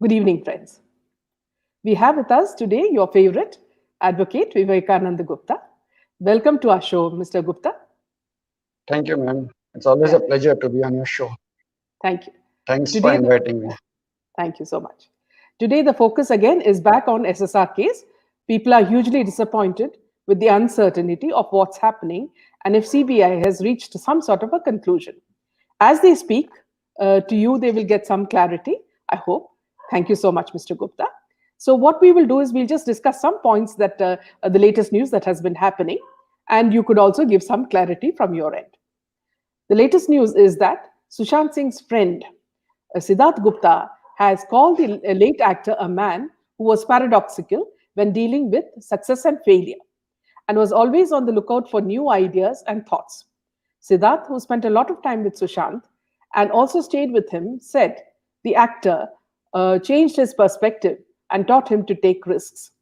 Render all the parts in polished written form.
Good evening, friends. We have with us today your favorite Advocate Vivekananda Gupta. Welcome to our show, Mr. Gupta. Thank you, ma'am. It's always Yeah, a pleasure to be on your show. thank you. Thanks for Today, the, inviting me. Thank you so much. Today, the focus again is back on SSR case. People are hugely disappointed with the uncertainty of what's happening and if CBI has reached some sort of a conclusion. As they speak to you, they will get some clarity, I hope. Thank you so much, Mr. Gupta. So, what we will do is we'll just discuss some points that the latest news that has been happening, and you could also give some clarity from your end. The latest news is that Sushant Singh's friend, Siddharth Gupta, has called the late actor a man who was paradoxical when dealing with success and failure and was always on the lookout for new ideas and thoughts. Siddharth, who spent a lot of time with Sushant and also stayed with him, said the actor changed his perspective and taught him to take risks.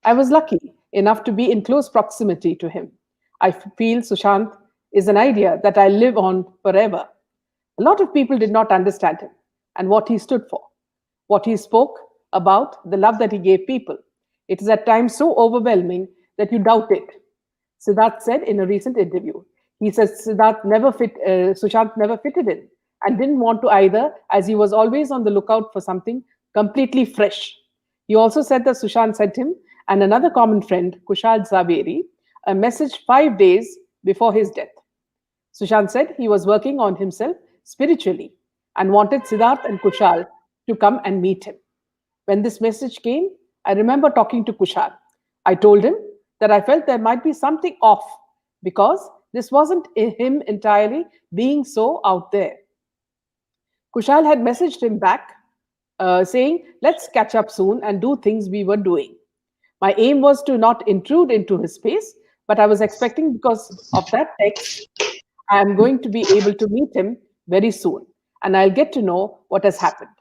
I was lucky enough to be in close proximity to him. I feel Sushant is an idea that I live on forever. A lot of people did not understand him and what he stood for, what he spoke about, the love that he gave people. It is at times so overwhelming that you doubt it. Siddharth said in a recent interview. He says Sushant never fitted in and didn't want to either, as he was always on the lookout for something completely fresh. He also said that Sushant sent him and another common friend, Kushal Zaveri, a message 5 days before his death. Sushant said he was working on himself spiritually and wanted Siddharth and Kushal to come and meet him. When this message came, I remember talking to Kushal. I told him that I felt there might be something off because this wasn't him entirely being so out there. Kushal had messaged him back saying, let's catch up soon and do things we were doing. My aim was to not intrude into his space, but I was expecting because of that text, I am going to be able to meet him very soon and I'll get to know what has happened.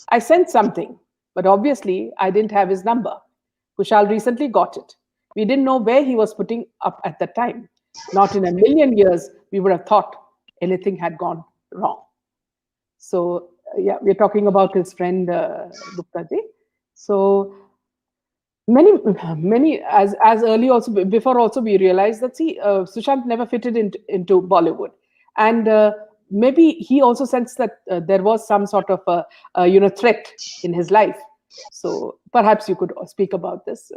I sent something, but obviously I didn't have his number. Kushal recently got it. We didn't know where he was putting up at the time. Not in a million years we would have thought anything had gone wrong. So, yeah, we're talking about his friend Gupta ji. So, many as early also before also we realized that Sushant never fitted into Bollywood, and maybe he also sensed that there was some sort of a threat in his life. So perhaps you could speak about this.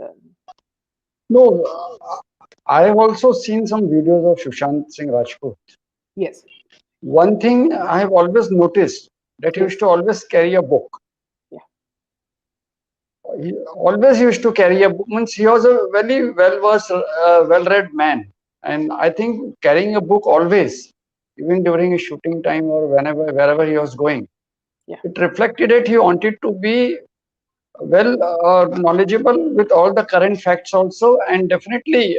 No, I have also seen some videos of Sushant Singh Rajput. Yes. One thing I have always noticed that he Yes. used to always carry a book. Yeah. He always used to carry a book. Means he was a very well-versed, well-read man, and I think carrying a book always, even during his shooting time or wherever he was going, Yeah. it reflected that he wanted to be well knowledgeable with all the current facts also, and definitely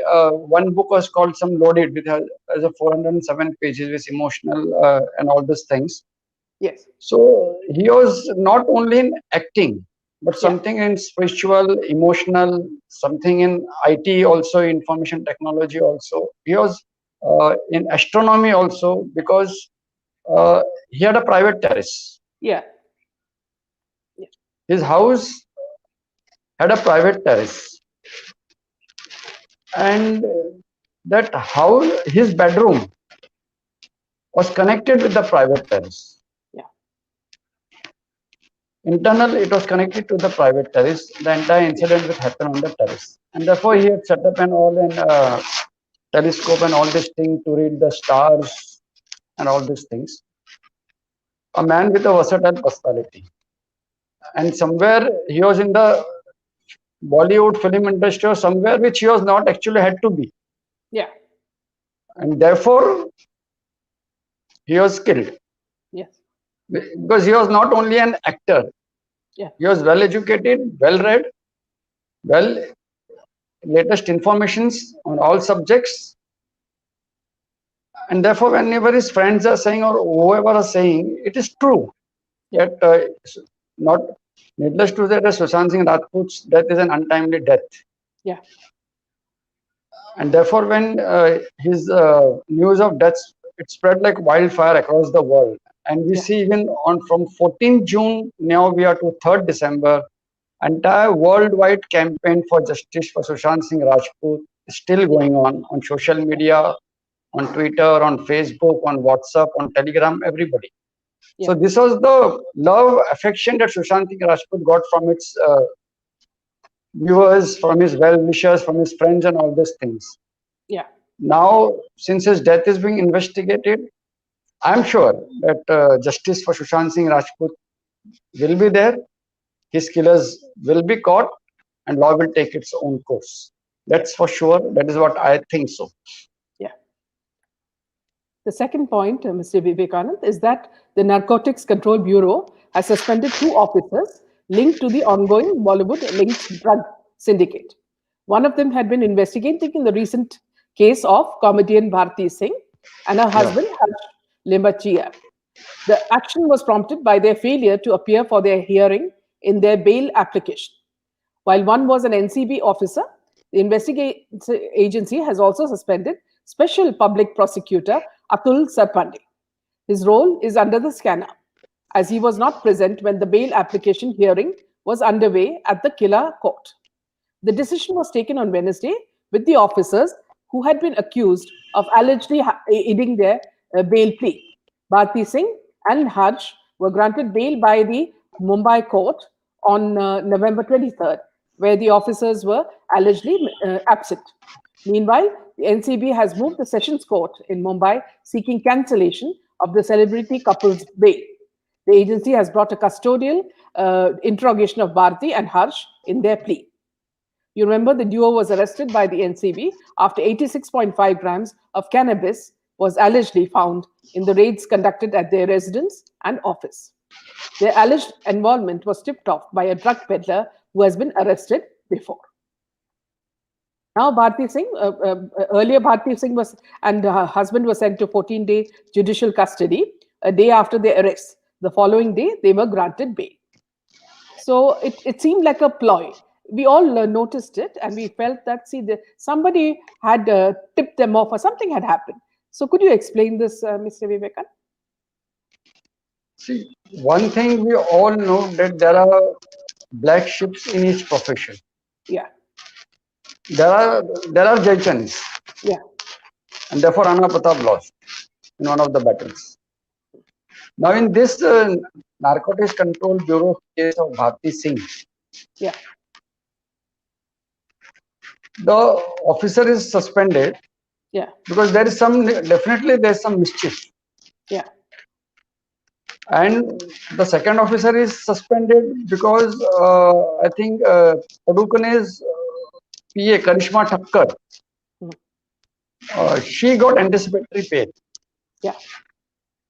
one book was called some loaded with as a 407 pages with emotional and all these things. Yes. So he was not only in acting but Yeah. something in spiritual, emotional, something in IT also, information technology also. He was in astronomy also, because he had a private terrace. Yeah. Yeah. His house had a private terrace, and that house, his bedroom was connected with the private terrace. Yeah. Internal, it was connected to the private terrace. The entire incident which happened on the terrace, and therefore Yeah. he had set up an all in telescope and all this thing to read the stars and all these things. A man with a versatile personality, and somewhere he was in the Bollywood film industry or somewhere which he was not actually had to be, Yeah. and therefore he was killed, Yes. because he was not only an actor, Yeah. he was well educated, well read, well latest informations on all subjects, and therefore whenever his friends are saying or whoever are saying, it is true that not needless to say that Sushant Singh Rajput's death is an untimely death. Yeah. And therefore when his news of death, it spread like wildfire across the world, And we see even on from 14th June, now we are to 3rd December, entire worldwide campaign for justice for Sushant Singh Rajput is still going on social media, on Twitter, on Facebook, on WhatsApp, on Telegram, everybody. So this was the love, affection that Sushant Singh Rajput got from its viewers, from his well-wishers, from his friends and all these things. Yeah. Now, since his death is being investigated, I'm sure that justice for Sushant Singh Rajput will be there. His killers will be caught and law will take its own course. That's for sure. That is what I think so. Yeah. The second point, Mr. Vivekanand, is that the Narcotics Control Bureau has suspended 2 officers linked to the ongoing Bollywood-linked drug syndicate. One of them had been investigating in the recent case of comedian Bharti Singh and her husband, Harsh Limbachia. The action was prompted by their failure to appear for their hearing in their bail application. While one was an NCB officer, the investigation agency has also suspended Special Public Prosecutor Atul Sarpande. His role is under the scanner, as he was not present when the bail application hearing was underway at the Killa court. The decision was taken on Wednesday with the officers who had been accused of allegedly aiding their bail plea. Bharti Singh and Harsh were granted bail by the Mumbai court on November 23rd, where the officers were allegedly absent. Meanwhile, the NCB has moved the Sessions Court in Mumbai seeking cancellation of the celebrity couple's bail. The agency has brought a custodial interrogation of Bharti and Harsh in their plea. You remember the duo was arrested by the NCB after 86.5 grams of cannabis was allegedly found in the raids conducted at their residence and office. Their alleged involvement was tipped off by a drug peddler who has been arrested before. Now, Bharti Singh, earlier Bharti Singh was and her husband were sent to 14-day judicial custody a day after their arrest. The following day, they were granted bail. So it seemed like a ploy. We all noticed it, and we felt that somebody had tipped them off, or something had happened. So, could you explain this, Mr. Vivekan? See, one thing we all know that there are black ships in each profession. Yeah. There are Jaichans. Yeah. And therefore Rana Pratap lost in one of the battles. Now in this Narcotics Control Bureau case of Bharti Singh, yeah, the officer is suspended. Yeah. Because there is definitely there's some mischief. Yeah. And the second officer is suspended because I think Padukone's PA Karishma Thakkar, she got anticipatory bail. Yeah.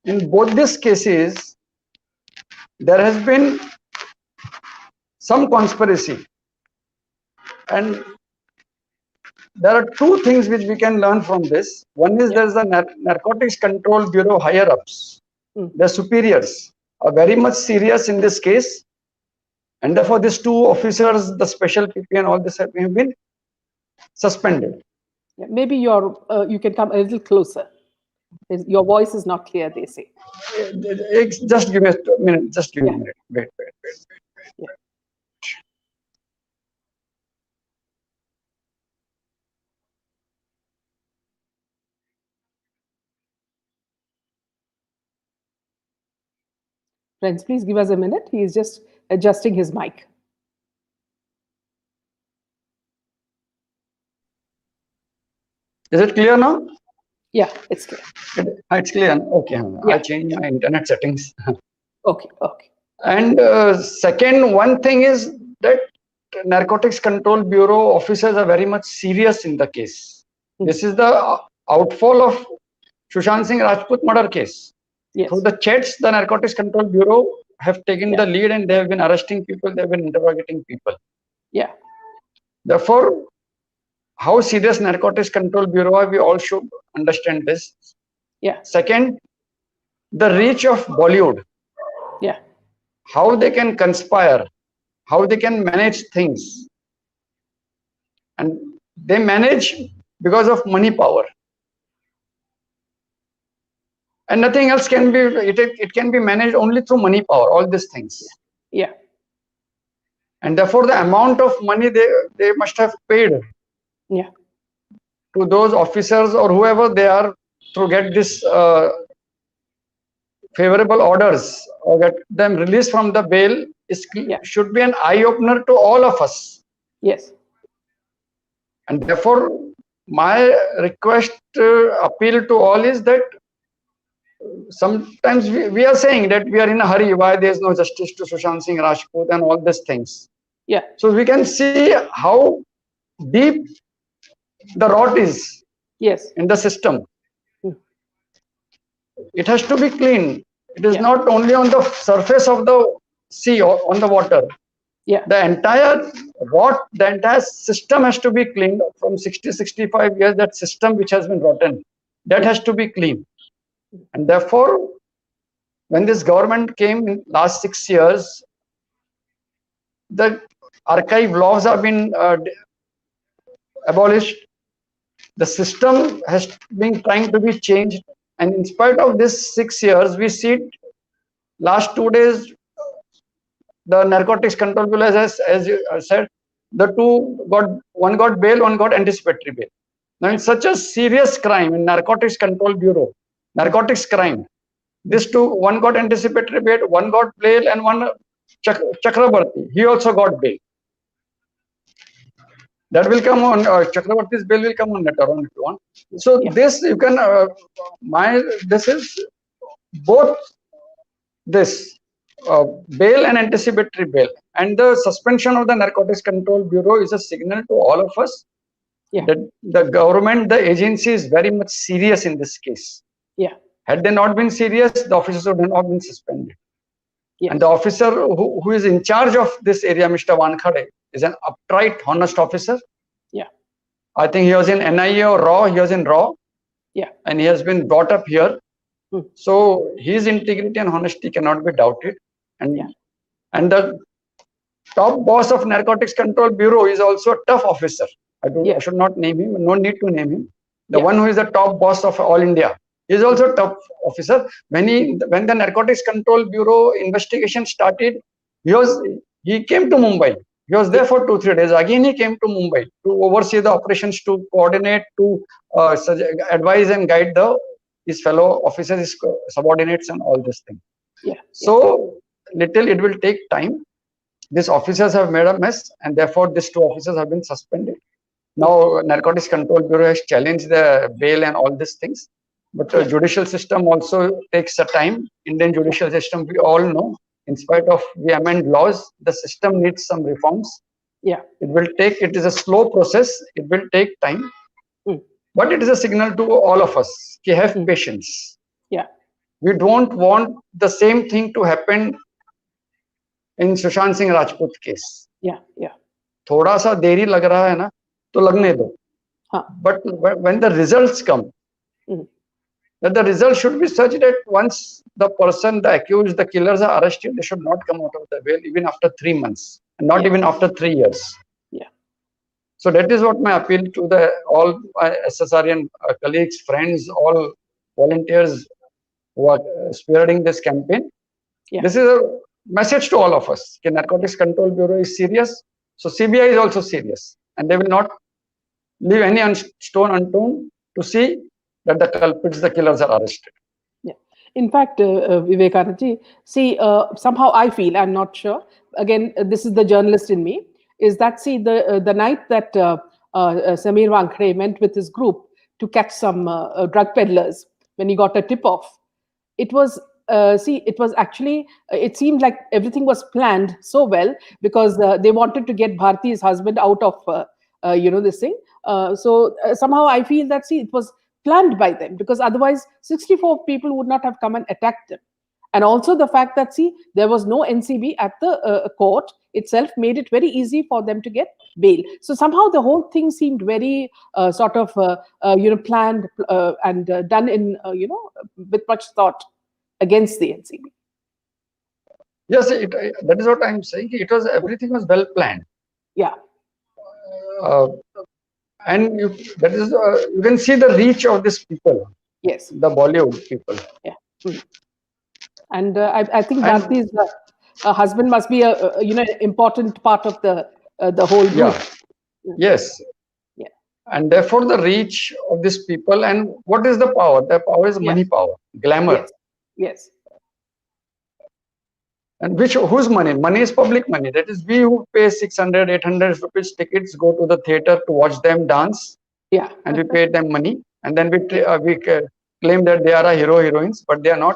In both these cases, there has been some conspiracy, and there are 2 things which we can learn from this. One is there's a Narcotics Control Bureau higher ups. Their superiors are very much serious in this case, and therefore these 2 officers, the special PP and all this have been suspended. Yeah, maybe you can come a little closer. Your voice is not clear, they say. Just give me a minute. Just give me a minute. Wait. Yeah. Friends, please give us a minute. He is just adjusting his mic. Is it clear now? Yeah, it's clear. It's clear. Okay. Yeah. I changed my internet settings. Okay. And second, one thing is that Narcotics Control Bureau officers are very much serious in the case. This is the outfall of Sushant Singh Rajput murder case. Yes. Through the chats, the Narcotics Control Bureau have taken the lead, and they have been arresting people, they have been interrogating people. Yeah. Therefore, how serious Narcotics Control Bureau are, we all should understand this. Yeah. Second, the reach of Bollywood. Yeah. How they can conspire, how they can manage things. And they manage because of money power. and nothing else can be. It can be managed only through money power. All these things. Yeah. And therefore, the amount of money they must have paid Yeah. to those officers or whoever they are to get this favorable orders or get them released from the bail should be an eye opener to all of us. Yes. And therefore, my request, appeal to all is that sometimes we are saying that we are in a hurry, why there is no justice to Sushant Singh Rajput and all these things. Yeah. So we can see how deep the rot is in the system. It has to be clean. It is not only on the surface of the sea or on the water. Yeah. The entire rot, the entire system has to be cleaned from 65 years. That system which has been rotten, that has to be clean. And therefore, when this government came in last 6 years, the archive laws have been abolished. The system has been trying to be changed. And in spite of this 6 years, we see last 2 days, the Narcotics Control Bureau, as you said, one got bail, one got anticipatory bail. Now, in such a serious crime in Narcotics Control Bureau, narcotics crime, one got anticipatory bail, one got bail, and one Chakrabarti, he also got bail. That will come on, Chakrabarti's bail will come on later on if you want. So this you can, this is both this bail and anticipatory bail. And the suspension of the Narcotics Control Bureau is a signal to all of us that the government, the agency is very much serious in this case. Yeah. Had they not been serious, the officers would have not been suspended. And the officer who is in charge of this area, Mr. Wankhede, is an upright, honest officer. Yeah. I think he was in NIA or RAW. He was in RAW. Yeah. And he has been brought up here. So his integrity and honesty cannot be doubted. And the top boss of Narcotics Control Bureau is also a tough officer. I should not name him. No need to name him. The one who is the top boss of all India is also a tough officer. When the Narcotics Control Bureau investigation started, he came to Mumbai. He was there for 2-3 days. Again, he came to Mumbai to oversee the operations, to coordinate, to advise and guide his fellow officers, his subordinates, and all this thing. So it will take time. These officers have made a mess, and therefore these 2 officers have been suspended. Now, Narcotics Control Bureau has challenged the bail and all these things. But the judicial system also takes a time. Indian judicial system, we all know, in spite of we amend laws, the system needs some reforms. Yeah. It is a slow process. It will take time. But it is a signal to all of us to have patience. Yeah. We don't want the same thing to happen in Sushant Singh Rajput case. Yeah. Yeah. थोड़ा सा देरी लग रहा है ना, तो लगने दो. But when the results come, that the results should be such that once the person, the accused, the killers are arrested, they should not come out of the bail even after 3 months, and not even after 3 years. Yeah. So that is what my appeal to all my SSRN colleagues, friends, all volunteers who are spearheading this campaign. This is a message to all of us. The Narcotics Control Bureau is serious. So CBI is also serious, and they will not leave any stone unturned to see that the culprits, the killers, are arrested. Yeah. In fact, Vivekananda, see, somehow I feel, I'm not sure, again, this is the journalist in me, is that, see, the night that Samir Wankhede went with his group to catch some drug peddlers, when he got a tip-off, it was, it was actually, it seemed like everything was planned so well, because they wanted to get Bharti's husband out of, this thing. So somehow I feel that, see, it was planned by them, because otherwise 64 people would not have come and attacked them. And also the fact that, see, there was no NCB at the court itself made it very easy for them to get bail. So somehow the whole thing seemed very sort of, planned and done in, with much thought against the NCB. Yes, that is what I'm saying. Everything was well planned. Yeah. And you can see the reach of these people. Yes. The Bollywood people. Yeah. Mm. And I think And Bharti's husband must be important part of the whole yeah, group. Yeah. yes. Yeah. And therefore, the reach of these people, and what is the power? The power is Yeah. money power, glamour. Yes. Yes. And which whose money? Money is public money. That is, we who pay 600, 800 rupees tickets, go to the theater to watch them dance, Yeah. and we pay them money, and then Yeah. we claim that they are a hero heroines, but they are not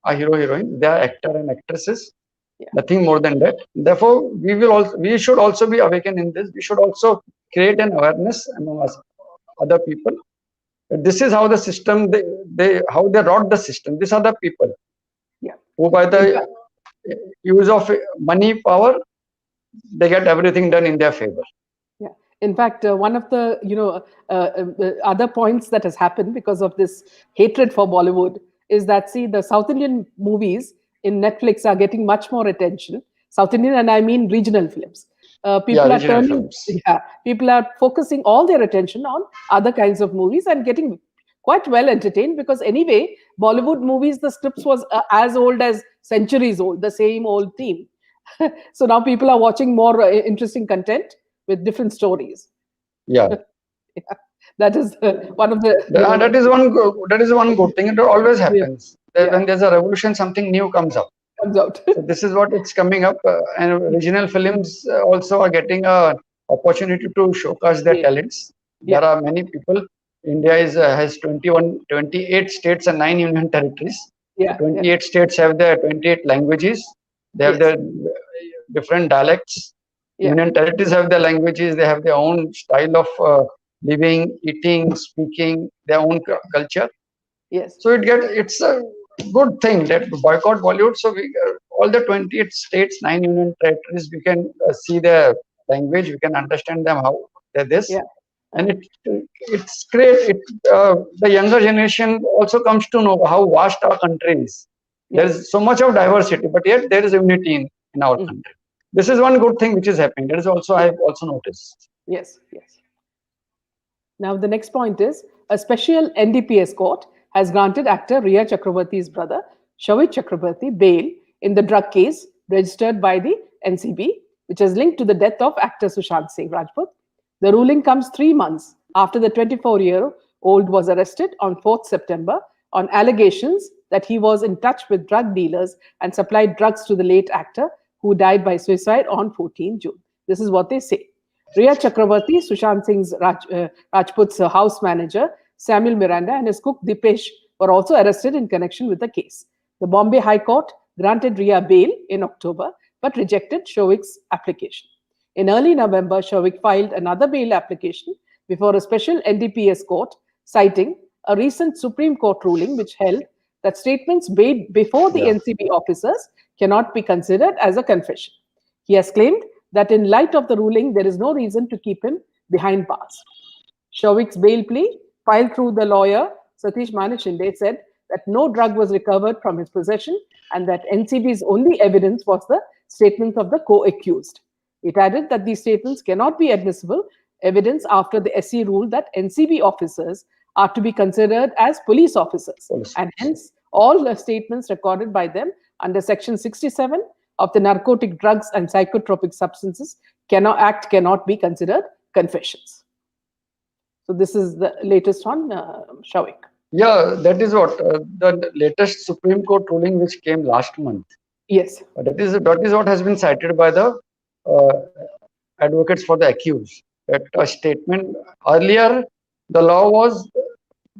a hero heroine. They are actor and actresses. Yeah. Nothing more than that. Therefore, we should also be awakened in this. We should also create an awareness among us, other people. This is how the system how they wrought the system. These are the people Yeah. who, by In the fact, use of money power, they get everything done in their favor. yeah. In fact, one of the other points that has happened because of this hatred for Bollywood is that, see, the South Indian movies in Netflix are getting much more attention. South Indian, and I mean regional films. Yeah, People are regional turning, films. yeah, people are focusing all their attention on other kinds of movies and getting quite well entertained, because anyway, Bollywood movies, the scripts was as old as centuries old, the same old theme. So now people are watching more interesting content with different stories. Yeah, Yeah, that is one of the that is one good thing. It always yeah, happens. yeah, When there's a revolution, something new comes up. comes out. So this is what it's coming up, and regional films also are getting a opportunity to showcase their Yeah, talents. There yeah, are many people. India has 28 states and 9 union territories. yeah, yeah, 28 states have their 28 languages. They have yes, their different dialects. yeah, Union territories have their languages. They have their own style of living, eating, speaking, their own culture. yes, So it's a good thing that boycott Bollywood. So all the 28 states, 9 union territories, we can see their language, we can understand them how they're this, yeah, and it's great. The younger generation also comes to know how vast our country is. There yeah, is so much of diversity, but yet there is unity in our mm, country. This is one good thing which is happening. That is also yeah, I've also noticed. yes, yes. Now, the next point is a special NDPS court has granted actor Riya Chakrabarti's brother, Showik Chakrabarti, bail in the drug case registered by the NCB, which is linked to the death of actor Sushant Singh Rajput. The ruling comes 3 months after the 24-year-old was arrested on 4th September on allegations that he was in touch with drug dealers and supplied drugs to the late actor, who died by suicide on 14 June. This is what they say. Riya Chakrabarti, Sushant Singh's Rajput's house manager, Samuel Miranda, and his cook Dipesh were also arrested in connection with the case. The Bombay High Court granted Riya bail in October but rejected Showik's application. In early November, Showik filed another bail application before a special NDPS court, citing a recent Supreme Court ruling which held that statements made before the Yeah. NCB officers cannot be considered as a confession. He has claimed that in light of the ruling, there is no reason to keep him behind bars. Showik's bail plea, filed through the lawyer Satish Manishinde, said that no drug was recovered from his possession and that NCB's only evidence was the statements of the co-accused. It added that these statements cannot be admissible evidence after the SC ruled that NCB officers are to be considered as police officers, Policy. and hence all the statements recorded by them under Section 67 of the Narcotic Drugs and Psychotropic Substances cannot be considered confessions. So this is the latest on Showik. Yeah, that is what the latest Supreme Court ruling which came last month. Yes. That is what has been cited by the uh, advocates for the accused. That a statement earlier, the law was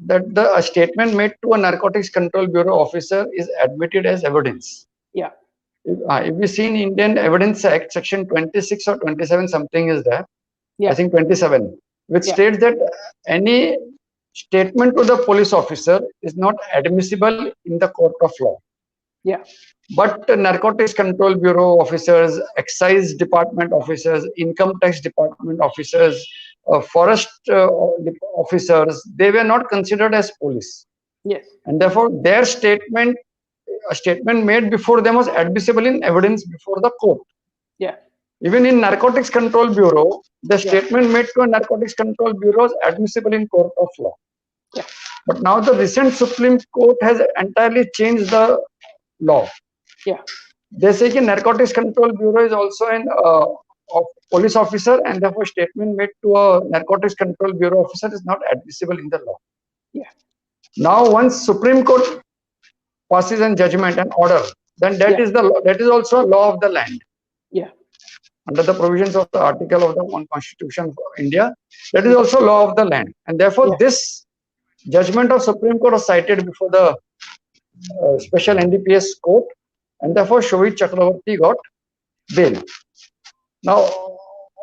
that a statement made to a Narcotics Control Bureau officer is admitted as evidence. Yeah. If we see in Indian Evidence Act, Section 26 or 27, something is there. Yeah. I think 27, which Yeah. states that any statement to the police officer is not admissible in the court of law. Yeah. But Narcotics Control Bureau officers, Excise Department officers, Income Tax Department officers, forest officers, they were not considered as police. Yes. And therefore, their statement, a statement made before them was admissible in evidence before the court. Yeah. Even in Narcotics Control Bureau, the Yeah. statement made to a Narcotics Control Bureau is admissible in court of law. Yeah. But now the recent Supreme Court has entirely changed the law. Yeah. They say that Narcotics Control Bureau is also an police officer, and therefore statement made to a Narcotics Control Bureau officer is not admissible in the law. Yeah. Now, once Supreme Court passes a judgment and order, then that Yeah. is that is also a law of the land. Yeah. Under the provisions of the article of the one Constitution of India, that is also law of the land, and therefore Yeah. this judgment of Supreme Court was cited before the special NDPS court, and therefore Showik Chakravarti got bail. Now,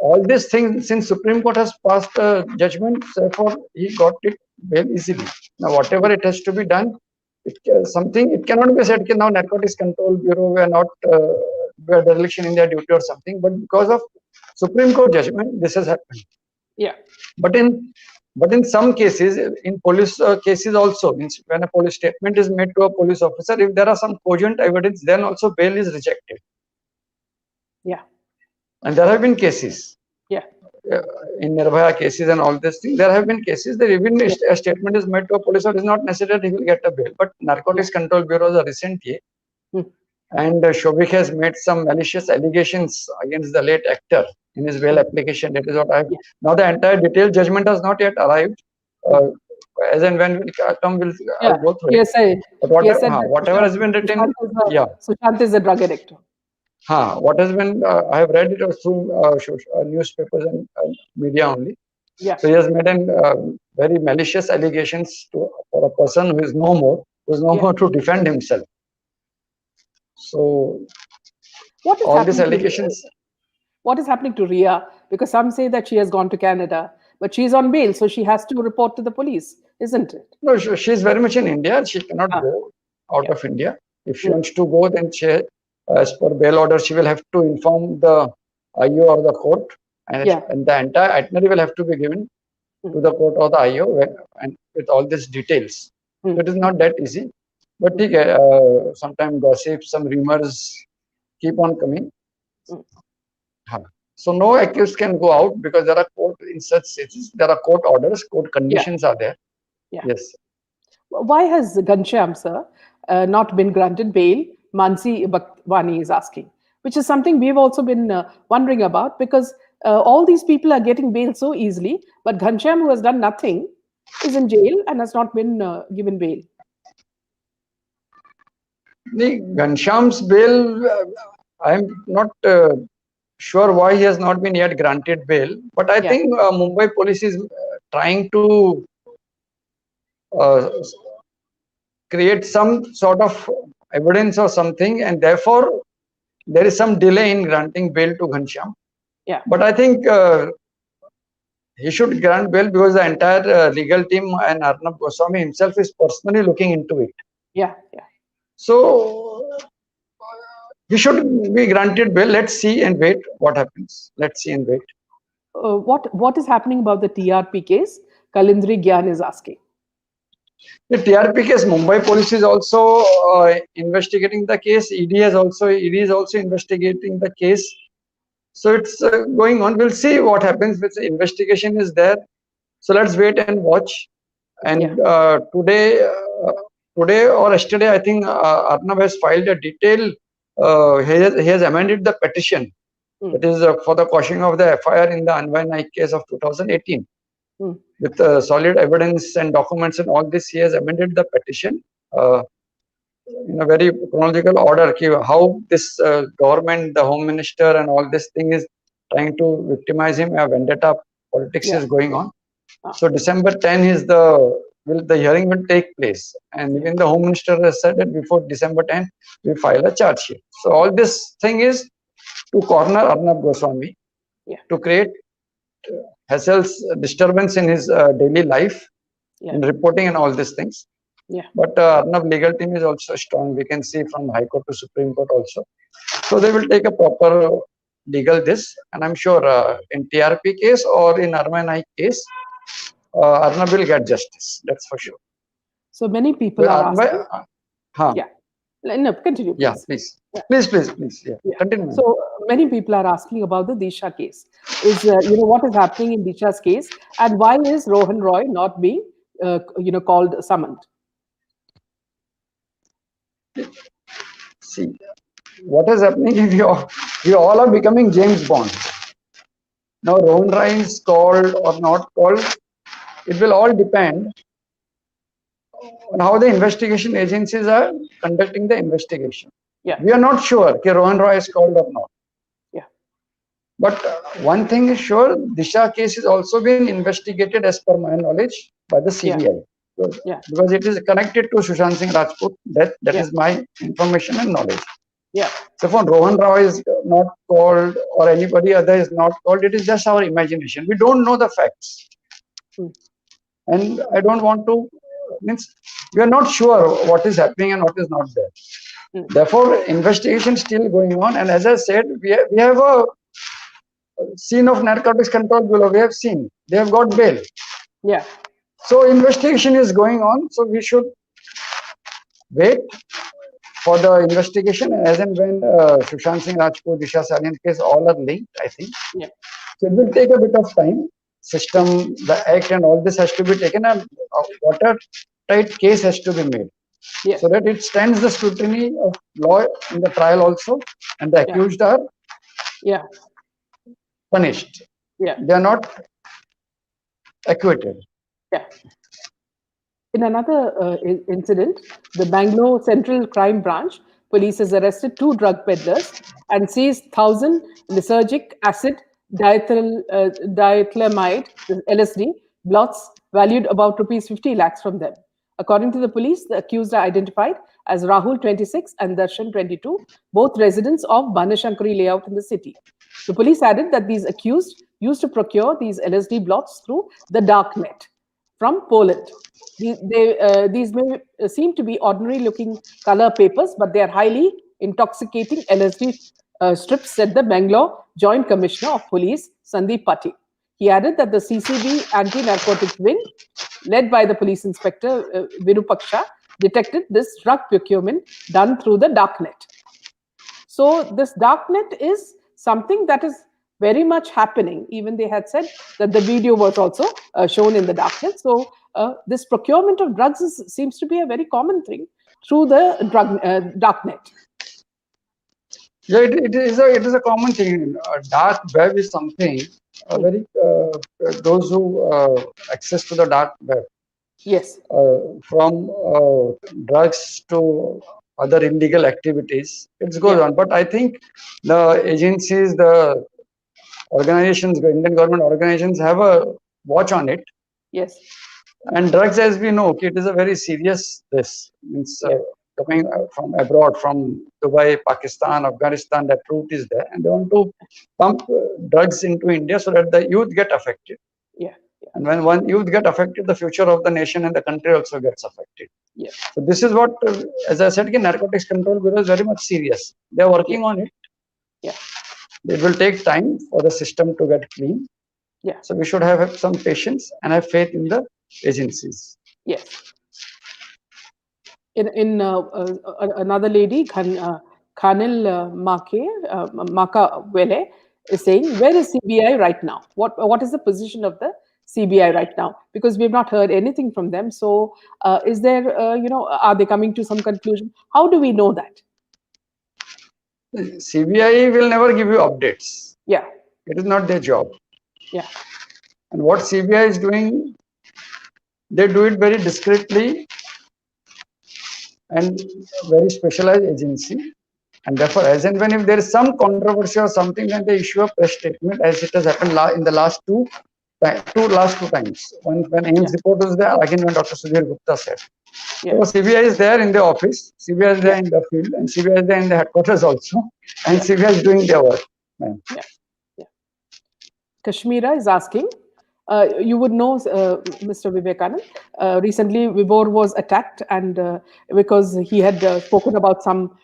all these things, since Supreme Court has passed a judgment, therefore he got it bail easily. Now, whatever it has to be done, it cannot be said that now Narcotics Control Bureau were not were dereliction in their duty or something, but because of Supreme Court judgment, this has happened. Yeah. But in some cases, in police cases also, means when a police statement is made to a police officer, if there are some cogent evidence, then also bail is rejected. Yeah. And there have been cases. Yeah. In Nirbhaya cases and all these things, there have been cases that even if a statement is made to a police officer, it is not necessary he will get a bail. But Narcotics Control Bureau is a recent year, and Showik has made some malicious allegations against the late actor in his bail application. That is what I have. Now the entire detailed judgment has not yet arrived. As and when will come, I'll go through Yes, it. But whatever has been written, Sushant is a drug addict. What has been, I have read it through newspapers and media only. Yeah. So he has made very malicious allegations for a person who is no more, to defend himself. So what is all these allegations. What is happening to Ria? Because some say that she has gone to Canada, but she is on bail, so she has to report to the police, isn't it? No, she is very much in India. She cannot go out of India. If she wants to go, then she, as per bail order, she will have to inform the IO or the court, and the entire itinerary will have to be given to the court or the IO, and with all these details. So it is not that easy. But sometimes gossip, some rumors keep on coming. So no accused can go out because there are court in such cases. There are court orders, court conditions are there. Yeah. Yes. Why has Ghanshyam, sir, not been granted bail? Mansi Bhatvani is asking, which is something we've also been wondering about, because all these people are getting bail so easily, but Ghanshyam, who has done nothing, is in jail and has not been given bail. The Ghanshyam's bail, I'm not sure why he has not been yet granted bail, but I think Mumbai police is trying to create some sort of evidence or something, and therefore there is some delay in granting bail to Ghanshyam. Yeah. But I think he should grant bail because the entire legal team and Arnab Goswami himself is personally looking into it. Yeah. Yeah. So he should be granted bail. Let's see and wait what happens. Let's see and wait. What is happening about the TRP case? Kalindri Gyan is asking. The TRP case, Mumbai police is also investigating the case. ED is also investigating the case. So it's going on. We'll see what happens. With the investigation is there. So let's wait and watch. And today or yesterday, I think Arnab has filed a detailed. He has amended the petition. That is for the quashing of the FIR in the Anvay Naik case of 2018. With solid evidence and documents and all this, he has amended the petition in a very chronological order. How this government, the Home Minister, and all this thing is trying to victimize him. A vendetta politics is going on. So December 10 is the hearing will take place, and even the Home Minister has said that before December 10 we file a charge sheet. So all this thing is to corner Arnab Goswami, to create hassles, disturbance in his daily life, in reporting and all these things. But Arnab legal team is also strong. We can see from High Court to Supreme Court also. So they will take a proper legal this, and I'm sure in TRP case or in Anvay Naik case, Arnab will get justice. That's for sure. So many people are asking. No, continue. Please. Yeah, please. Yeah. Please. Yeah. Continue. So many people are asking about the Disha case. Is what is happening in Disha's case, and why is Rohan Roy not being called summoned? See, what is happening is we all are becoming James Bond. Now, Rohan Rai is called or not called, it will all depend on how the investigation agencies are conducting the investigation. Yeah. We are not sure if Rohan Rai is called or not. Yeah. But one thing is sure, Disha case is also being investigated as per my knowledge by the CBI. Yeah. Because it is connected to Sushant Singh Rajput. That Yeah. is my information and knowledge. Yeah. So if Rohan Rao is not called or anybody other is not called, it is just our imagination. We don't know the facts. And I don't want to, means we are not sure what is happening and what is not there. Therefore, investigation still going on. And as I said, we have a scene of narcotics control bureau. We have seen they have got bail. Yeah. So investigation is going on. So we should wait for the investigation, as and when Sushant Singh Rajput, Disha Salient case all are linked, I think. Yeah. So it will take a bit of time. System, the act, and all this has to be taken, and a watertight case has to be made, so that it stands the scrutiny of law in the trial also, and the accused are punished. Yeah. They are not acquitted. Yeah. In another incident, the Bangalore Central Crime Branch police has arrested 2 drug peddlers and seized 1,000 lysergic acid diethylamide (LSD) blots valued about rupees 50 lakhs from them. According to the police, the accused are identified as Rahul, 26, and Darshan, 22, both residents of Banashankari layout in the city. The police added that these accused used to procure these LSD blots through the dark net from Poland. These may seem to be ordinary-looking color papers, but they are highly intoxicating LSD strips, said the Bangalore Joint Commissioner of Police, Sandeep Patil. He added that the CCB Anti-Narcotics Wing, led by the Police Inspector Virupaksha, detected this drug procurement done through the darknet. So this darknet is something that is very much happening. Even they had said that the video was also shown in the darknet. So this procurement of drugs seems to be a very common thing through the darknet. Yeah, it is a common thing. Dark web is something very those who access to the dark web. Yes. From drugs to other illegal activities, it goes on. But I think the agencies, the organizations, the Indian government organizations have a watch on it. Yes. And drugs, as we know, it is a very serious. This means coming from abroad, from Dubai, Pakistan, Afghanistan, that route is there, and they want to pump drugs into India so that the youth get affected. Yeah. And when one youth get affected, the future of the nation and the country also gets affected. Yeah. So this is what, as I said, Narcotics Control Bureau is very much serious. They are working on it. Yeah. It will take time for the system to get clean. Yeah. So we should have some patience and have faith in the agencies. Yes. In another lady, Khanil Makawele, is saying, where is CBI right now? What is the position of the CBI right now? Because we have not heard anything from them. So is there, are they coming to some conclusion? How do we know that? CBI will never give you updates. Yeah. It is not their job. Yeah. And what CBI is doing, they do it very discreetly and very specialized agency. And therefore, as and when if there is some controversy or something, then they issue a press statement, as it has happened in the last two times. When AIMS report was there, again when Dr. Showik Gupta said. So CBI is there in the office, CBI is there in the field, and CBI is there in the headquarters also, and CBI is doing their work. Kashmira is asking, you would know, Mr. Vivekanand, recently Vibhor was attacked, and because he had spoken about some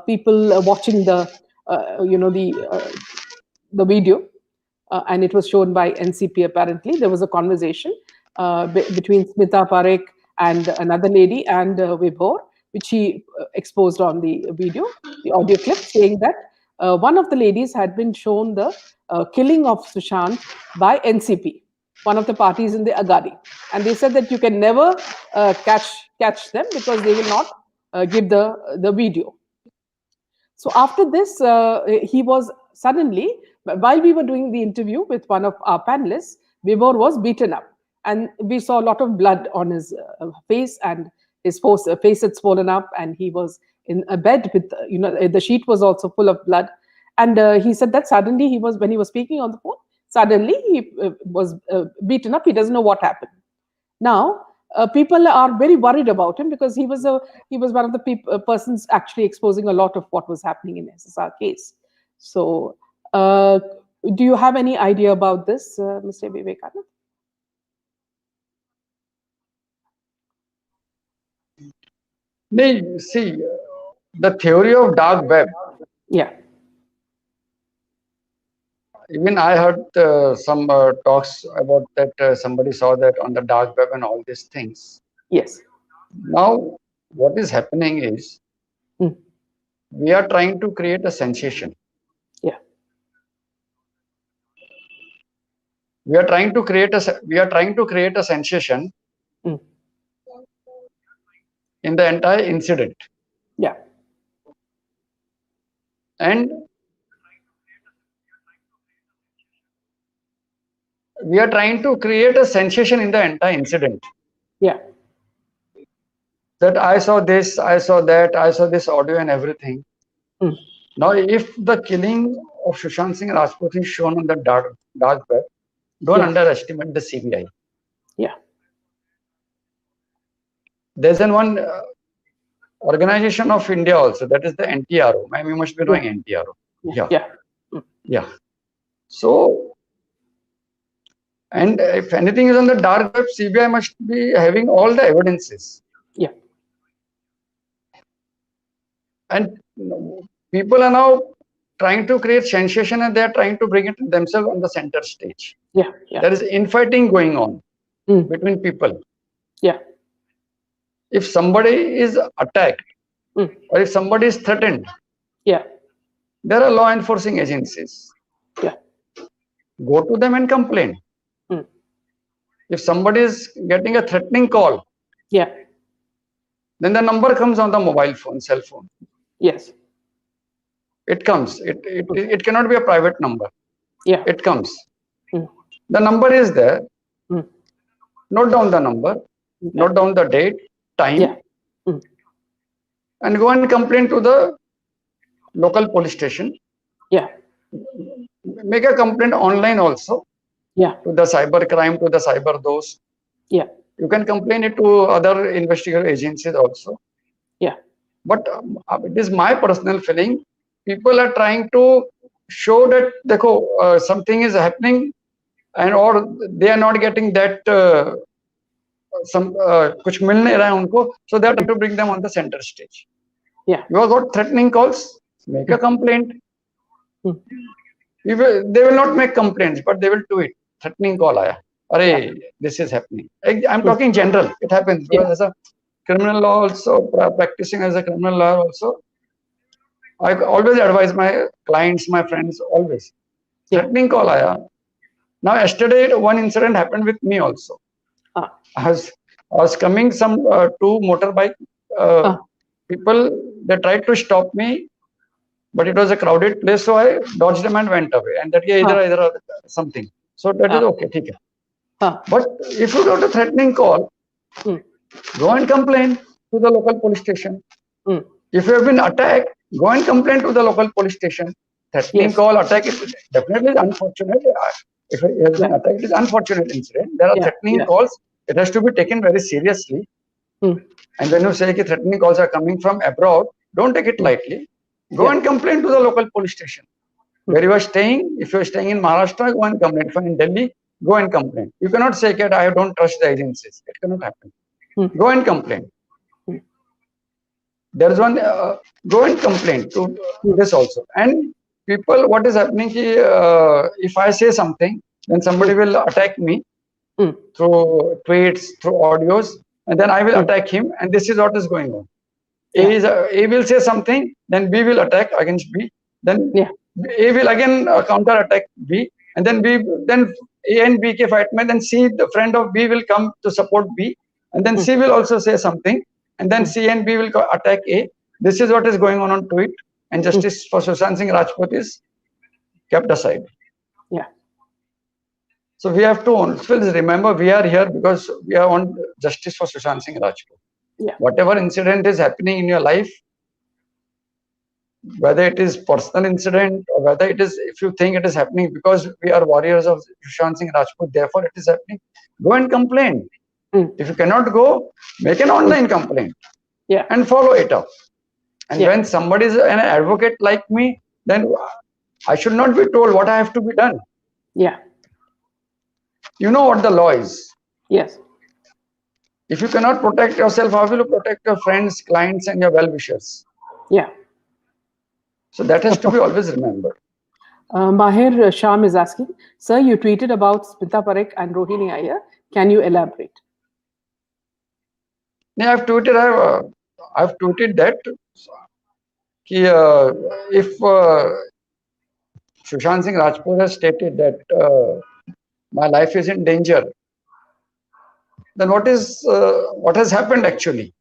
people watching the video, and it was shown by NCP. Apparently, there was a conversation between Smita Parekh and another lady and Vibhor, which he exposed on the video, the audio clip, saying that one of the ladies had been shown the killing of Sushant by NCP. one of the parties in the Agadi, and they said that you can never catch them because they will not give the video. So after this, he was suddenly, while we were doing the interview with one of our panelists, Vibhor was beaten up, and we saw a lot of blood on his face, and his face had swollen up, and he was in a bed with, the sheet was also full of blood. And he said that suddenly when he was speaking on the phone, suddenly he was beaten up. He doesn't know what happened. Now, people are very worried about him because he was one of the persons actually exposing a lot of what was happening in SSR case. So, do you have any idea about this, Mr. Vivekanand? See, the theory of dark web. Yeah. Even I heard some talks about that. Somebody saw that on the dark web and all these things. Yes. Now, what is happening is we are trying to create a sensation. Yeah. We are trying to create a sensation in the entire incident. Yeah. And we are trying to create a sensation in the entire incident. Yeah. That I saw this, I saw that, I saw this audio and everything. Now, if the killing of Sushant Singh Rajput is shown on the dark web, don't underestimate the CBI. Yeah. There's one organization of India also, that is the NTRO. You must be knowing NTRO. Yeah. So, and if anything is on the dark web, CBI must be having all the evidences. Yeah. And people are now trying to create sensation, and they are trying to bring it themselves on the center stage. Yeah. Yeah. There is infighting going on between people. Yeah. If somebody is attacked or if somebody is threatened, yeah, there are law enforcing agencies. Yeah. Go to them and complain. If somebody is getting a threatening call, yeah, then the number comes on the mobile phone, cell phone. Yes. It comes. It cannot be a private number. Yeah. It comes. The number is there. Note down the number. Note down the date, time, and go and complain to the local police station. Yeah. Make a complaint online also. Yeah. To the cyber crime, to the cyber those. Yeah. You can complain it to other investigative agencies also. Yeah. But it is my personal feeling. People are trying to show that something is happening, and or they are not getting that कुछ मिल नहीं रहा है उनको, so they are trying to bring them on the center stage. Yeah. You have got threatening calls, make a complaint. They will not make complaints, but they will tweet. Threatening call आया. Arey, this is happening. I'm talking general. It happens because as a criminal law also, practicing as a criminal lawyer also, I always advise my clients, my friends, always. Threatening call आया. Now yesterday one incident happened with me also. I was coming some two motorbike people. They tried to stop me, but it was a crowded place, so I dodged them and went away. And that either something. So that is okay, ठीक है. But if you got a threatening call, go and complain to the local police station. If you have been attacked, go and complain to the local police station. Threatening call, attack, it definitely is unfortunate. If it has been attacked, it is unfortunate incident. There are threatening calls. It has to be taken very seriously. And when you say that threatening calls are coming from abroad, don't take it lightly. Go and complain to the local police station. Where you are staying, if you are staying in Maharashtra, go and complain. If you are in Delhi, go and complain. You cannot say that I don't trust the agencies. It cannot happen. Go and complain. There is one, go and complain to this also. And people, what is happening, if I say something, then somebody will attack me through tweets, through audios, and then I will attack him, and this is what is going on. A will say something, then B will attack against B, then A will again counter attack B, and then A and B ke fight mein, then C, the friend of B will come to support B, and then C will also say something, and then C and B will attack A. This is what is going on tweet, and justice for Sushant Singh Rajput is kept aside. Yeah. So we have to always remember we are here because we are on justice for Sushant Singh Rajput. Yeah. Whatever incident is happening in your life, whether it is personal incident or whether it is, if you think it is happening because we are warriors of Sushant Singh Rajput, therefore it is happening, go and complain. If you cannot go, make an online complaint. Yeah. And follow it up. And when somebody is an advocate like me, then I should not be told what I have to be done. Yeah. You know what the law is. Yes. If you cannot protect yourself, how will you protect your friends, clients, and your well-wishers? Yeah. So that has to be always remembered. Mahir Sham is asking, sir, you tweeted about Smita Parekh and Rohini Iyer. Can you elaborate? Yeah, I've tweeted that if Sushant Singh Rajput has stated that my life is in danger, then what has happened actually?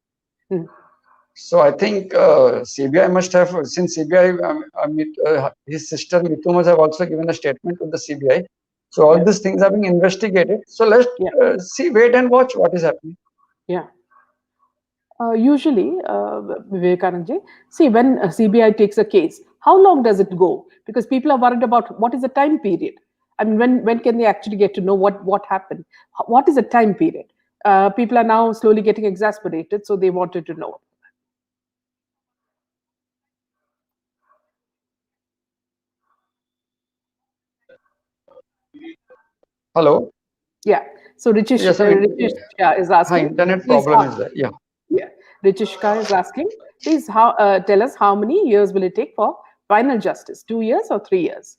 So I think CBI must have, since CBI, his sister Mitu must have also given a statement to the CBI. So all these things are being investigated. So let's see, wait and watch what is happening. Yeah. Usually, Vivekananda, see, when CBI takes a case, how long does it go? Because people are worried about what is the time period. I mean, when can they actually get to know what happened? What is the time period? People are now slowly getting exasperated, so they wanted to know. Hello? Yeah. So Richish is asking. Internet problem is there. Yeah. Yeah. Richishka is asking, please tell us how many years will it take for final justice? 2 years or 3 years?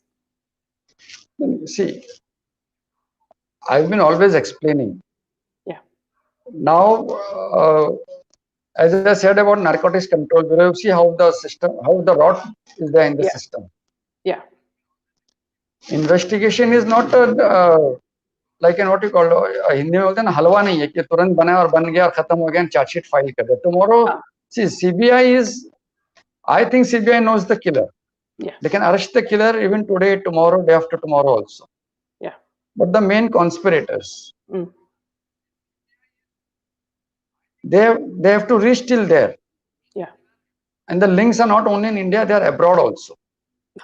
See, I've been always explaining. Yeah. Now, as I said about narcotics control bureau, you see how the system, how the rot is there in the system. Yeah. Investigation is not like what you call Hindi में बोलते हैं ना हलवा नहीं है कि तुरंत बना और बन गया और खत्म हो गया चार्जशीट फाइल कर दे. Tomorrow, see, CBI is, I think CBI knows the killer. Yeah. They can arrest the killer even today, tomorrow, day after tomorrow also. Yeah. But the main conspirators, they have to reach till there. Yeah. And the links are not only in India, they are abroad also.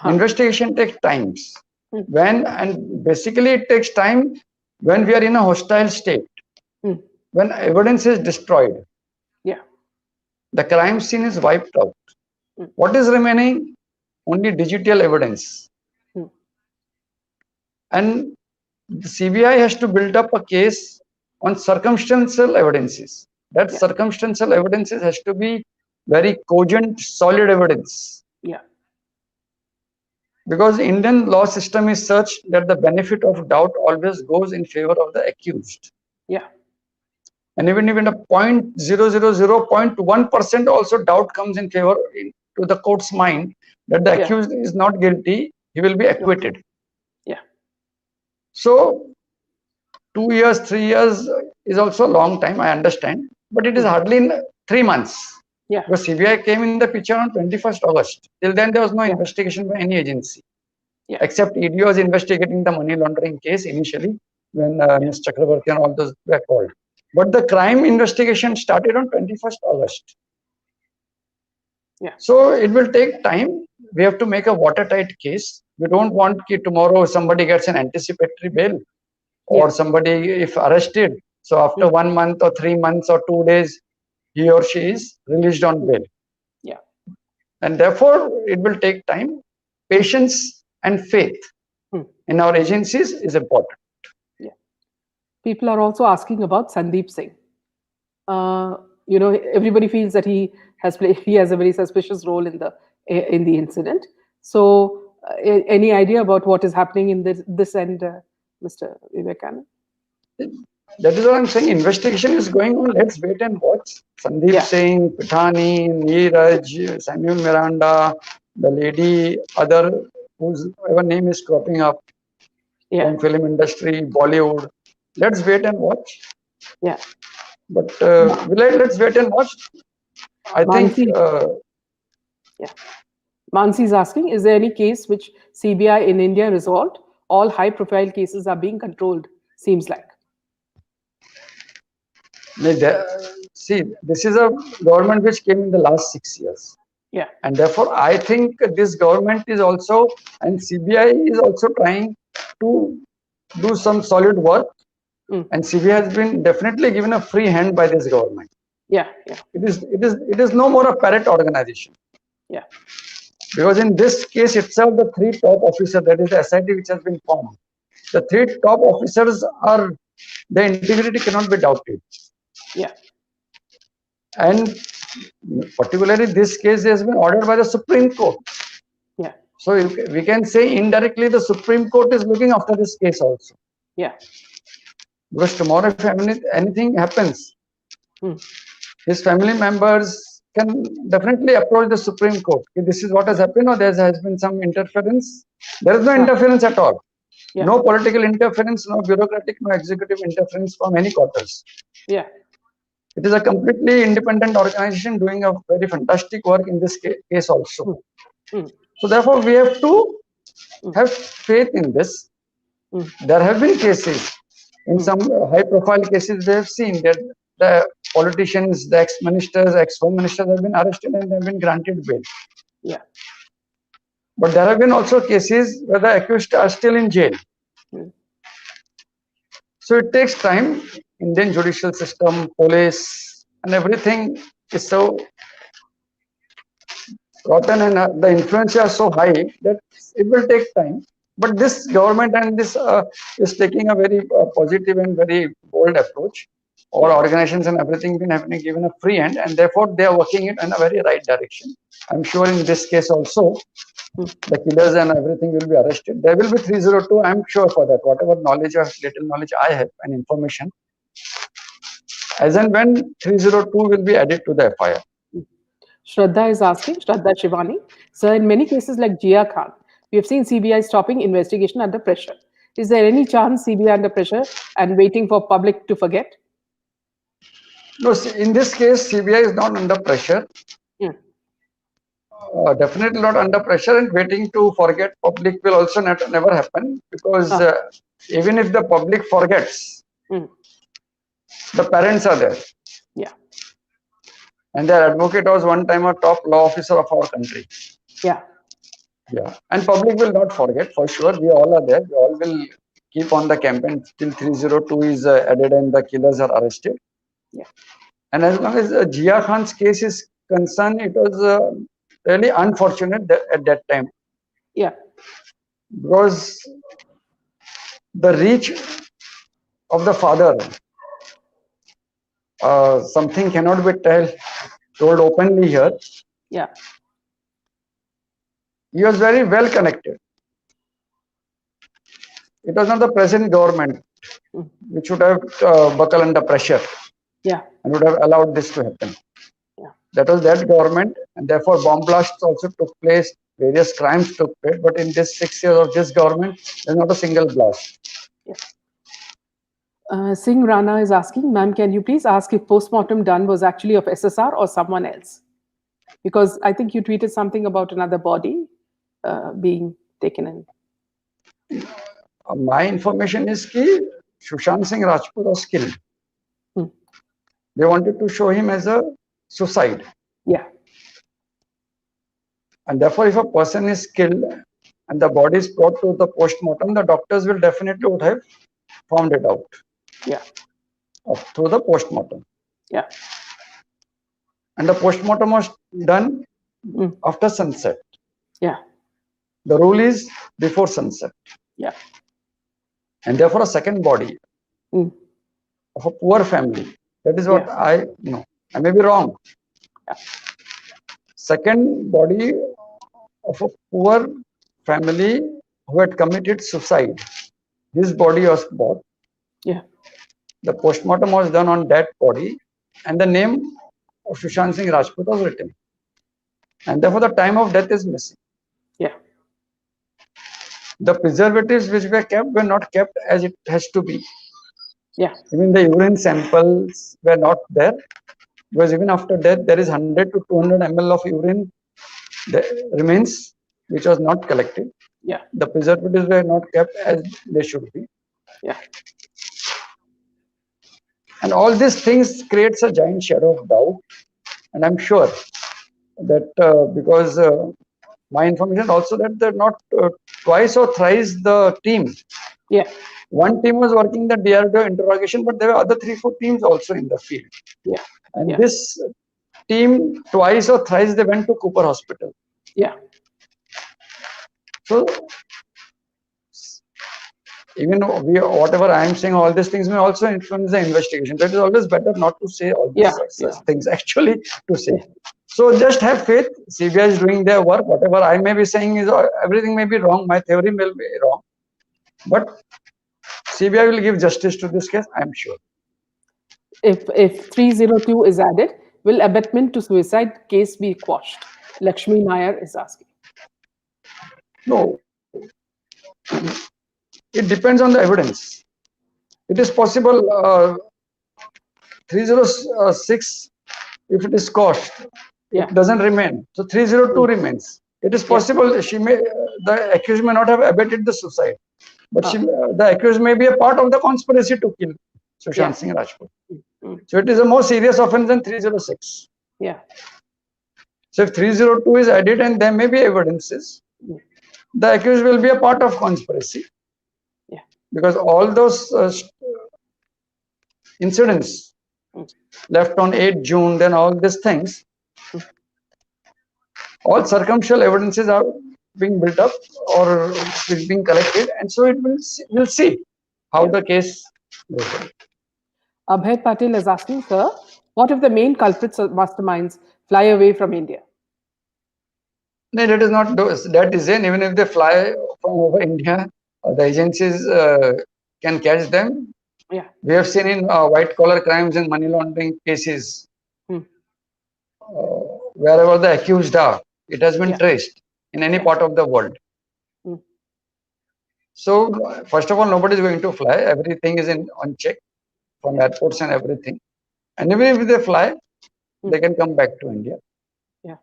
Investigation takes times. And basically it takes time when we are in a hostile state, when evidence is destroyed. Yeah. The crime scene is wiped out. What is remaining? Only digital evidence. And the CBI has to build up a case on circumstantial evidences. That circumstantial evidences has to be very cogent, solid evidence. Yeah. Because Indian law system is such that the benefit of doubt always goes in favor of the accused. Yeah. And even a 0.000.1% also doubt comes in favor to the court's mind that the accused is not guilty, he will be acquitted. Yeah. So 2 years, 3 years is also a long time, I understand, but it is hardly in 3 months. Yeah. Because CBI came in the picture on 21st August. Till then, there was no investigation by any agency. Yeah. Except ED was investigating the money laundering case initially when Ms. Chakrabarti and all those were called. But the crime investigation started on 21st August. Yeah. So it will take time. We have to make a watertight case. We don't want that tomorrow somebody gets an anticipatory bail or somebody if arrested. So after 1 month or 3 months or 2 days, he or she is released on bail. Yeah. And therefore, it will take time. Patience and faith in our agencies is important. Yeah. People are also asking about Sandeep Singh. Everybody feels that he has a very suspicious role in the incident. So, any idea about what is happening in this end, Mr. Vivekananda? That is what I'm saying. Investigation is going on. Let's wait and watch. Sandeep Singh, Pithani, Neeraj, Samuel Miranda, the lady, other whose name is cropping up. Yeah. from film industry, Bollywood. Let's wait and watch. Yeah. But let's wait and watch. I think Mansi, yeah. Mansi is asking, is there any case which CBI in India resolved? All high-profile cases are being controlled, seems like. see, this is a government which came in the last 6 years. Yeah. And therefore, I think this government is also, and CBI is also trying to do some solid work. And CBI has been definitely given a free hand by this government. Yeah. Yeah. It is no more a parrot organization. Yeah. Because in this case itself, the three top officers, that is the SIT which has been formed, the three top officers are, their integrity cannot be doubted. Yeah. And particularly this case has been ordered by the Supreme Court. Yeah. So we can say indirectly the Supreme Court is looking after this case also. Yeah. Because tomorrow if anything happens, his family members can definitely approach the Supreme Court. This is what has happened, or there has been some interference. There is no interference at all. Yeah. No political interference, no bureaucratic, no executive interference from any quarters. Yeah. It is a completely independent organization doing a very fantastic work in this case also. So therefore, we have to have faith in this. There have been cases, in some high-profile cases, we have seen that the politicians, the ex-ministers, ex-home ministers have been arrested and they have been granted bail. Yeah. But there have been also cases where the accused are still in jail. So it takes time. Indian judicial system, police, and everything is so rotten, and the influence are so high that it will take time. But this government and this is taking a very positive and very bold approach. All organizations and everything been happening given a free hand, and therefore they are working it in a very right direction. I'm sure in this case also, the killers and everything will be arrested. There will be 302. I'm sure for that. Whatever knowledge or little knowledge I have and information, as and when 302 will be added to the FIR. Shraddha is asking, Shraddha Shivani, sir, in many cases like Jia Khan, we have seen CBI stopping investigation under pressure. Is there any chance CBI under pressure and waiting for public to forget? No, in this case, CBI is not under pressure. Definitely not under pressure, and waiting to forget public will also never happen, because even if the public forgets, the parents are there. Yeah. And their advocate was one time a top law officer of our country. Yeah. Yeah. And public will not forget, for sure. We all are there. We all will keep on the campaign till 302 is added and the killers are arrested. Yeah. And as long as Jia Khan's case is concerned, it was really unfortunate at that time. Yeah. Because the reach of the father, something cannot be told openly here. Yeah. He was very well connected. It was not the present government which would have buckled under pressure. Yeah. And would have allowed this to happen. Yeah. That was that government, and therefore bomb blasts also took place, various crimes took place, but in this 6 years of this government, there's not a single blast. Yeah. Singh Rana is asking, ma'am, can you please ask if postmortem done was actually of SSR or someone else? Because I think you tweeted something about another body being taken in. My information is that Sushant Singh Rajput was killed. They wanted to show him as a suicide. Yeah. And therefore, if a person is killed and the body is brought to the postmortem, the doctors will definitely would have found it out. Yeah. Through the postmortem. Yeah. And the postmortem was done after sunset. Yeah. The rule is before sunset. Yeah. And therefore, a second body of a poor family. That is what I know. I may be wrong. Yeah. Second body of a poor family who had committed suicide. His body was bought. Yeah. The postmortem was done on that body, and the name of Sushant Singh Rajput was written. And therefore, the time of death is missing. Yeah. The preservatives which were kept were not kept as it has to be. Yeah. Even the urine samples were not there, because even after death, there is 100 to 200 ml of urine that remains, which was not collected. Yeah. The preservatives were not kept as they should be. Yeah. And all these things creates a giant shadow of doubt. And I'm sure that because my information also that they're not twice or thrice the team. Yeah. One team was working the DRDO interrogation, but there were other 3-4 teams also in the field. Yeah. And Yeah. this team twice or thrice they went to Cooper Hospital. Yeah. So even whatever I am saying, all these things may also influence the investigation. That is always better not to say all these such things actually to say. Yeah. So just have faith. CBI is doing their work. Whatever I may be saying is everything may be wrong. My theory may be wrong, but CBI will give justice to this case, I am sure. If 302 is added, will abetment to suicide case be quashed? Lakshmi Nair is asking. No, it depends on the evidence. It is possible 306, if it is quashed, it doesn't remain. So 302 remains. It is possible she may, the accused may not have abetted the suicide, but the accused may be a part of the conspiracy to kill Sushant Singh Rajput. So it is a more serious offense than 306. Yeah. So if 302 is added and there may be evidences, the accused will be a part of conspiracy. Yeah. Because all those incidents left on 8 June, then all these things, all circumstantial evidences are being built up or is being collected, and so it will see how the case goes on. Abhay Patel is asking, sir, what if the main culprits of masterminds fly away from India? No, that is not that is in. Even if they fly from over India, the agencies can catch them. Yeah. We have seen in white collar crimes and money laundering cases, wherever the accused are, it has been traced in any part of the world. So first of all, nobody is going to fly. Everything is on check from airports and everything. And even if they fly, they can come back to India. Yeah.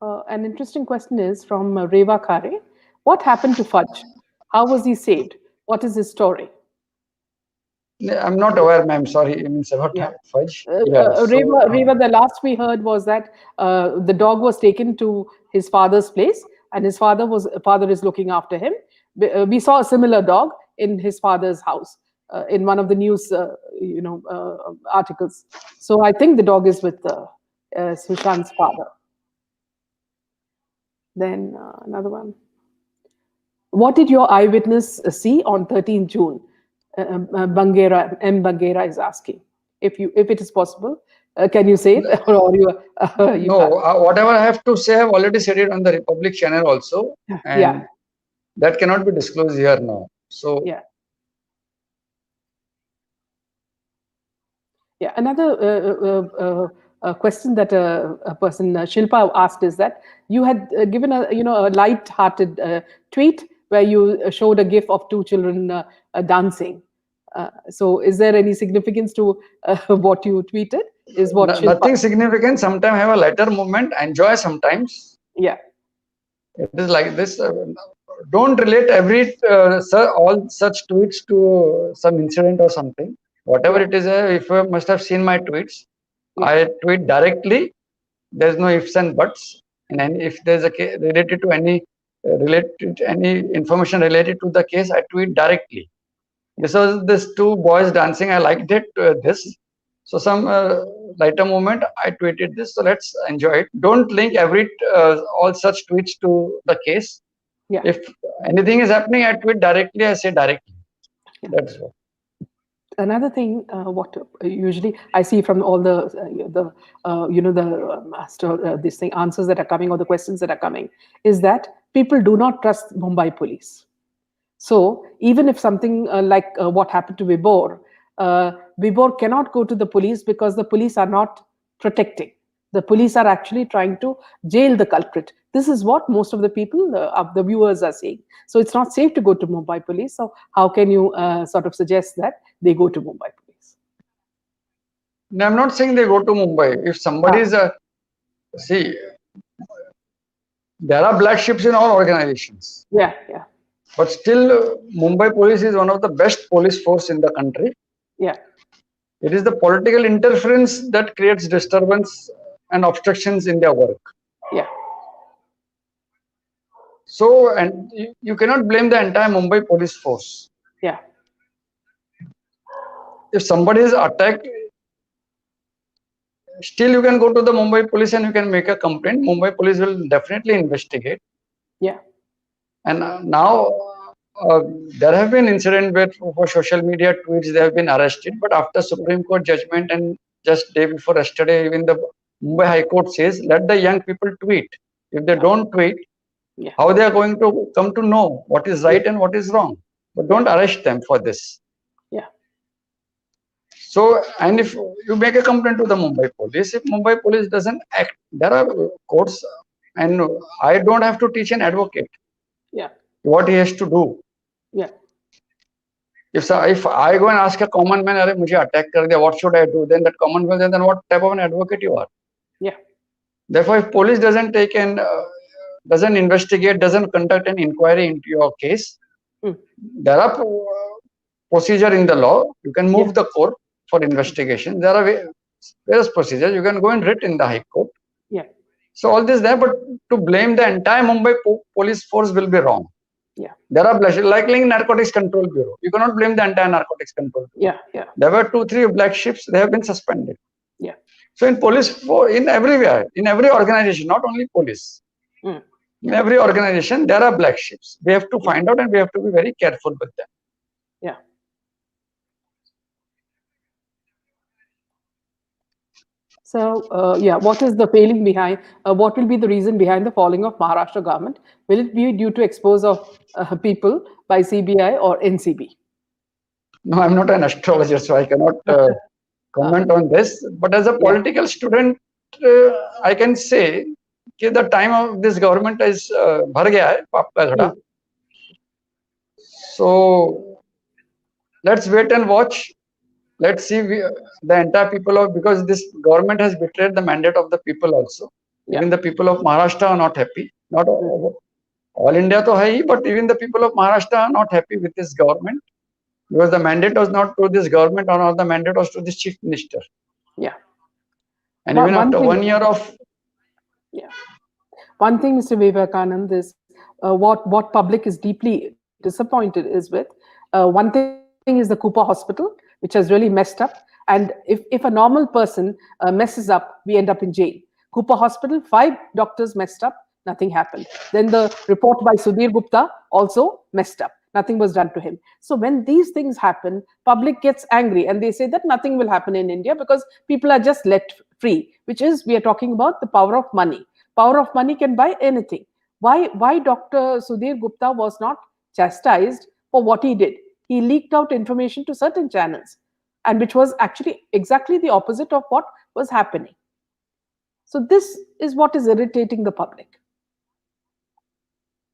An interesting question is from Reva Khare. What happened to Fudge? How was he saved? What is his story? I'm not aware, ma'am. Sorry, it means about Fudge. Reva, the last we heard was that the dog was taken to his father's place, and his father is looking after him. We saw a similar dog in his father's house in one of the news, articles. So I think the dog is with Sushant's father. Then another one. What did your eyewitness see on 13 June? Bangera is asking. If it is possible, can you say it? Or you no, whatever I have to say, I've already said it on the Republic channel also. And that cannot be disclosed here now. So another question that a person Shilpa asked is that you had given a light-hearted tweet where you showed a gif of two children dancing. So is there any significance to what you tweeted? Is what nothing significant. Sometimes have a lighter moment. Enjoy sometimes. Yeah. It is like this. Don't relate all such tweets to some incident or something. Whatever it is, if you must have seen my tweets, I tweet directly. There's no ifs and buts. And if there's a case related to any information related to the case, I tweet directly. This was this two boys dancing. I liked it. So some lighter moment, I tweeted this. So let's enjoy it. Don't link all such tweets to the case. Yeah. If anything is happening, I tweet directly. I say directly. That's what. Another thing, what usually I see from all this thing answers that are coming or the questions that are coming is that people do not trust Mumbai police. So even if something like what happened to Vibhor, Vibhor cannot go to the police because the police are not protecting. The police are actually trying to jail the culprit This is what most of the people, of the viewers, are saying. So it's not safe to go to Mumbai police. So how can you sort of suggest that they go to Mumbai police? No, I'm not saying they go to Mumbai. If somebody is a see, there are black ships in all organizations, Yeah, yeah, but still, Mumbai police is one of the best police force in the country. yeah, It is the political interference that creates disturbance and obstructions in their work. yeah, So, and you cannot blame the entire Mumbai police force. yeah, If somebody is attacked, still you can go to the Mumbai police and you can make a complaint. Mumbai police will definitely investigate. yeah, And now there have been incidents where for social media tweets they have been arrested, but after Supreme Court judgment and just day before yesterday, even the Mumbai High Court says let the young people tweet. If they don't tweet, yeah, how they are going to come to know what is right and what is wrong? But don't arrest them for this. yeah, So, and if you make a complaint to the Mumbai police, if Mumbai police doesn't act, there are courts, and I don't have to teach an advocate yeah, what he has to do. yeah, If I go and ask a common man, "Arey, mujhe attack kar diya, what should I do?" Then that common man, then what type of an advocate you are? yeah, Therefore, if police doesn't take and doesn't investigate, doesn't conduct an inquiry into your case, mm, there are procedure in the law. You can move yeah, the court for investigation. There are various procedures. You can go and writ in the High Court. yeah, So all this there, but to blame the entire Mumbai police force will be wrong. yeah, There are like Narcotics Control Bureau. You cannot blame the entire Narcotics Control Bureau. yeah, yeah, There were 2-3 black ships. They have been suspended. yeah, So in police, in everywhere, in every organization, not only police, mm, in every organization, there are black ships. We have to find out and we have to be very careful with them. yeah. So, yeah, what is the failing behind? What will be the reason behind the falling of Maharashtra government? Will it be due to expose of people by CBI or NCB? No, I'm not an astrologer, so I cannot comment on this. But as a political student, I can say that the time of this government is bhar gaya hai, paap ka ghada. So let's wait and watch. Let's see the entire people of, because this government has betrayed the mandate of the people also. Even the people of Maharashtra are not happy. Not all India to hai, but even the people of Maharashtra are not happy with this government, because the mandate was not to this government, or the mandate was to this chief minister. Yeah. And even after 1 year of one thing, Mr. Vivekanand, is what public is deeply disappointed is with. One thing is the Cooper Hospital, which has really messed up. And if a normal person messes up, we end up in jail. Cooper Hospital, 5 doctors messed up, nothing happened. Then the report by Sudhir Gupta also messed up. Nothing was done to him. So when these things happen, public gets angry and they say that nothing will happen in India because people are just let free, which is, we are talking about the power of money. Power of money can buy anything. Why Dr. Sudhir Gupta was not chastised for what he did? He leaked out information to certain channels, and which was actually exactly the opposite of what was happening. So this is what is irritating the public.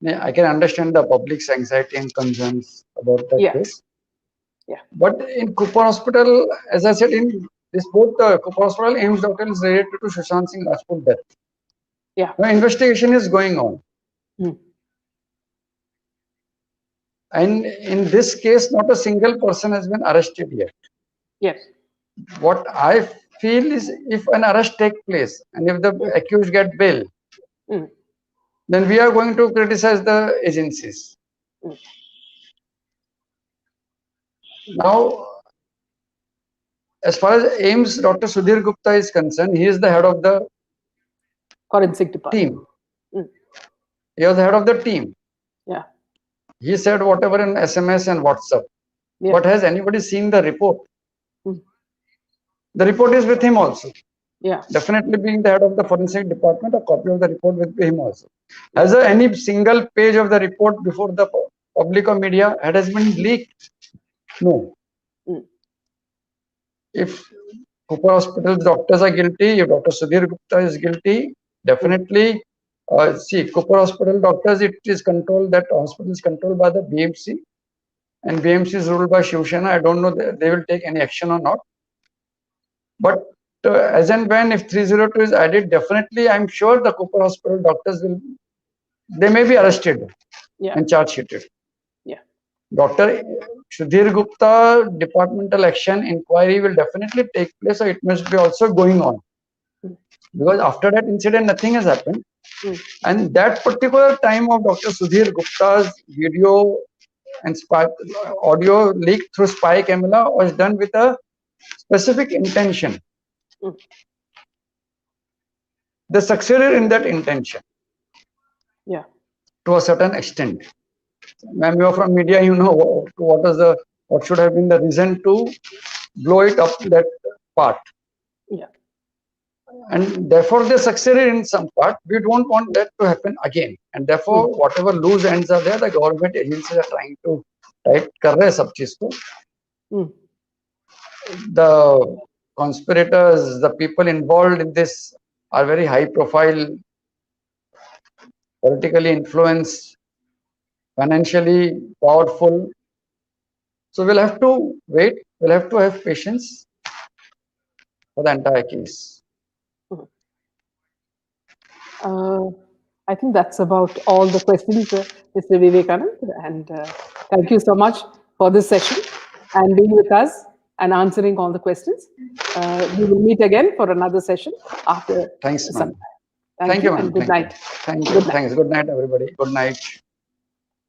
Yeah, I can understand the public's anxiety and concerns about that case. Yeah. But in Cooper Hospital, as I said, in this both Cooper Hospital, AIIMS doctor is related to Sushant Singh Rajput death. Yeah. Now, investigation is going on. And in this case, not a single person has been arrested yet. Yes. What I feel is, if an arrest takes place and if the accused get bail, then we are going to criticize the agencies. Now, as far as AIIMS, Dr. Sudhir Gupta is concerned, he is the head of the forensic department. Team. He was the head of the team. Yeah. He said whatever in SMS and WhatsApp. Yeah. But has anybody seen the report? The report is with him also. Yeah. Definitely being the head of the forensic department, a copy of the report with him also. Has any single page of the report before the public or media has been leaked? No. If Cooper Hospital's doctors are guilty, if Dr. Sudhir Gupta is guilty, definitely See, Cooper Hospital doctors, it is controlled, that hospital is controlled by the BMC, and BMC is ruled by Shiv Sena. I don't know they will take any action or not. But as and when, if 302 is added, definitely I'm sure the Cooper Hospital doctors they may be arrested and charge sheeted. Yeah. Dr. Sudhir Gupta departmental action inquiry will definitely take place, so it must be also going on. Because after that incident, nothing has happened. And that particular time of Dr. Sudhir Gupta's video and audio leaked through spy camera was done with a specific intention. They succeeded in that intention. Yeah. To a certain extent. Ma'am, you are from media, you know what should have been the reason to blow it up, that part. Yeah. And therefore they succeeded in some part. We don't want that to happen again. And therefore, whatever loose ends are there, the government agencies are trying to tight kar rahe sab cheez ko. The conspirators, the people involved in this are very high profile, politically influenced, financially powerful. So we'll have to wait. We'll have to have patience for the entire case. I think that's about all the questions, Mr. Vivekanand. And thank you so much for this session and being with us and answering all the questions. We will meet again for another session after Thanks, some ma'am. time. Thank you, and good night. Thank you. Thanks. Good night, everybody. Good night.